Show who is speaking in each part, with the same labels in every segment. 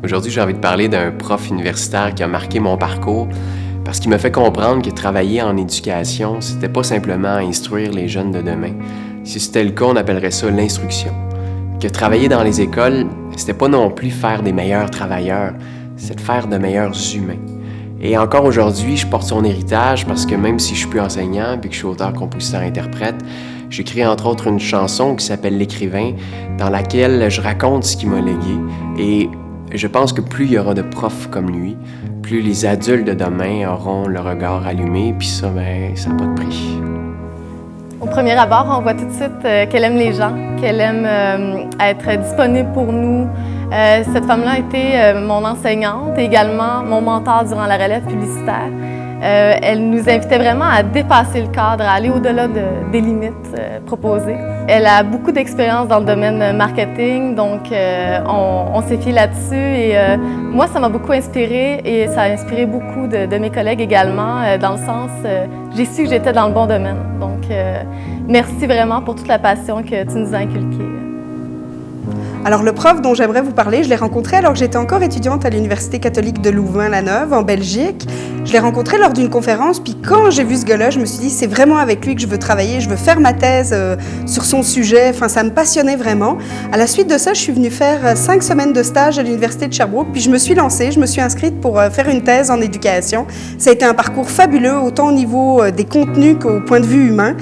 Speaker 1: Aujourd'hui, j'ai envie de parler d'un prof universitaire qui a marqué mon parcours parce qu'il m'a fait comprendre que travailler en éducation, c'était pas simplement instruire les jeunes de demain. Si c'était le cas, on appellerait ça l'instruction. Que travailler dans les écoles, c'était pas non plus faire des meilleurs travailleurs, c'est de faire de meilleurs humains. Et encore aujourd'hui, je porte son héritage parce que même si je suis plus enseignant puis que je suis auteur, compositeur, interprète, j'écris entre autres une chanson qui s'appelle L'écrivain, dans laquelle je raconte ce qu'il m'a légué. Et je pense que plus il y aura de profs comme lui, plus les adultes de demain auront le regard allumé, puis ça, ça n'a pas de prix.
Speaker 2: Au premier abord, on voit tout de suite qu'elle aime les gens, qu'elle aime être disponible pour nous. Cette femme-là a été mon enseignante et également mon mentor durant la relève publicitaire. Elle nous invitait vraiment à dépasser le cadre, à aller au-delà des limites proposées. Elle a beaucoup d'expérience dans le domaine marketing, donc on s'est fié là-dessus et moi, ça m'a beaucoup inspirée et ça a inspiré beaucoup de mes collègues également, dans le sens, j'ai su que j'étais dans le bon domaine. Donc, merci vraiment pour toute la passion que tu nous as inculquée.
Speaker 3: Alors le prof dont j'aimerais vous parler, je l'ai rencontré alors que j'étais encore étudiante à l'Université catholique de Louvain-la-Neuve, en Belgique. Je l'ai rencontré lors d'une conférence, puis quand j'ai vu ce gars-là, je me suis dit c'est vraiment avec lui que je veux travailler, je veux faire ma thèse sur son sujet, enfin ça me passionnait vraiment. À la suite de ça, je suis venue faire 5 semaines de stage à l'Université de Sherbrooke, puis je me suis lancée, je me suis inscrite pour faire une thèse en éducation. Ça a été un parcours fabuleux, autant au niveau des contenus qu'au point de vue humain.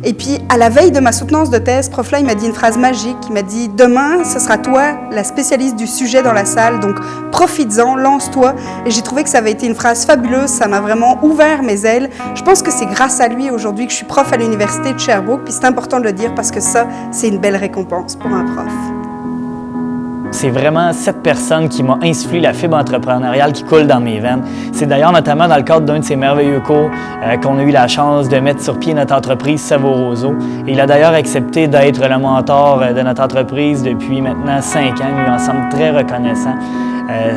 Speaker 3: Et puis, à la veille de ma soutenance de thèse, prof-là, il m'a dit une phrase magique. Il m'a dit « Demain, ce sera toi, la spécialiste du sujet dans la salle, donc profites-en, lance-toi. » Et j'ai trouvé que ça avait été une phrase fabuleuse, ça m'a vraiment ouvert mes ailes. Je pense que c'est grâce à lui aujourd'hui que je suis prof à l'Université de Sherbrooke, puis c'est important de le dire parce que ça, c'est une belle récompense pour un prof.
Speaker 4: C'est vraiment cette personne qui m'a insufflé la fibre entrepreneuriale qui coule dans mes veines. C'est d'ailleurs notamment dans le cadre d'un de ces merveilleux cours qu'on a eu la chance de mettre sur pied notre entreprise Savoroso. Et il a d'ailleurs accepté d'être le mentor de notre entreprise depuis maintenant 5 ans. Nous lui en sommes très reconnaissants.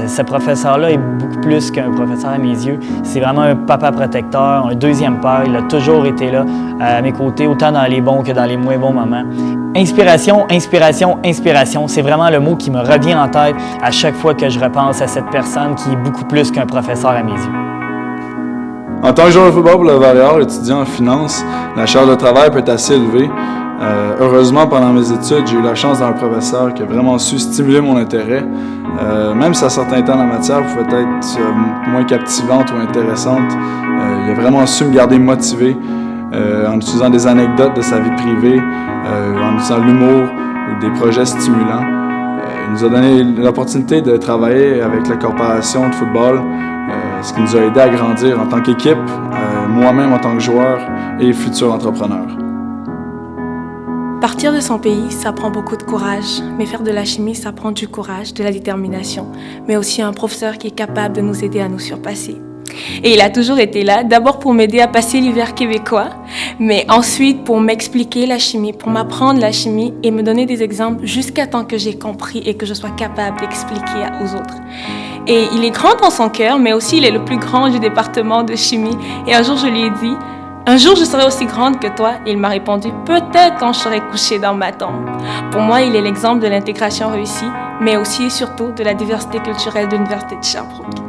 Speaker 4: Ce professeur-là est beaucoup plus qu'un professeur à mes yeux. C'est vraiment un papa protecteur, un deuxième père. Il a toujours été là à mes côtés, autant dans les bons que dans les moins bons moments. Inspiration, inspiration, inspiration, c'est vraiment le mot qui me revient en tête à chaque fois que je repense à cette personne qui est beaucoup plus qu'un professeur à mes yeux.
Speaker 5: En tant que joueur de football pour le Val-d'Or, étudiant en finance, la charge de travail peut être assez élevée. Heureusement, pendant mes études, j'ai eu la chance d'avoir un professeur qui a vraiment su stimuler mon intérêt. Même si à certains temps, la matière pouvait être moins captivante ou intéressante, il a vraiment su me garder motivé en utilisant des anecdotes de sa vie privée, en utilisant l'humour ou des projets stimulants. Il nous a donné l'opportunité de travailler avec la corporation de football, ce qui nous a aidé à grandir en tant qu'équipe, moi-même en tant que joueur et futur entrepreneur.
Speaker 6: Partir de son pays, ça prend beaucoup de courage, mais faire de la chimie, ça prend du courage, de la détermination, mais aussi un professeur qui est capable de nous aider à nous surpasser. Et il a toujours été là, d'abord pour m'aider à passer l'hiver québécois, mais ensuite pour m'expliquer la chimie, pour m'apprendre la chimie et me donner des exemples jusqu'à temps que j'ai compris et que je sois capable d'expliquer aux autres. Et il est grand dans son cœur, mais aussi il est le plus grand du département de chimie. Et un jour, je lui ai dit « Un jour, je serai aussi grande que toi. » Et il m'a répondu « Peut-être quand je serai couchée dans ma tombe. » Pour moi, il est l'exemple de l'intégration réussie, mais aussi et surtout de la diversité culturelle de l'Université de Sherbrooke.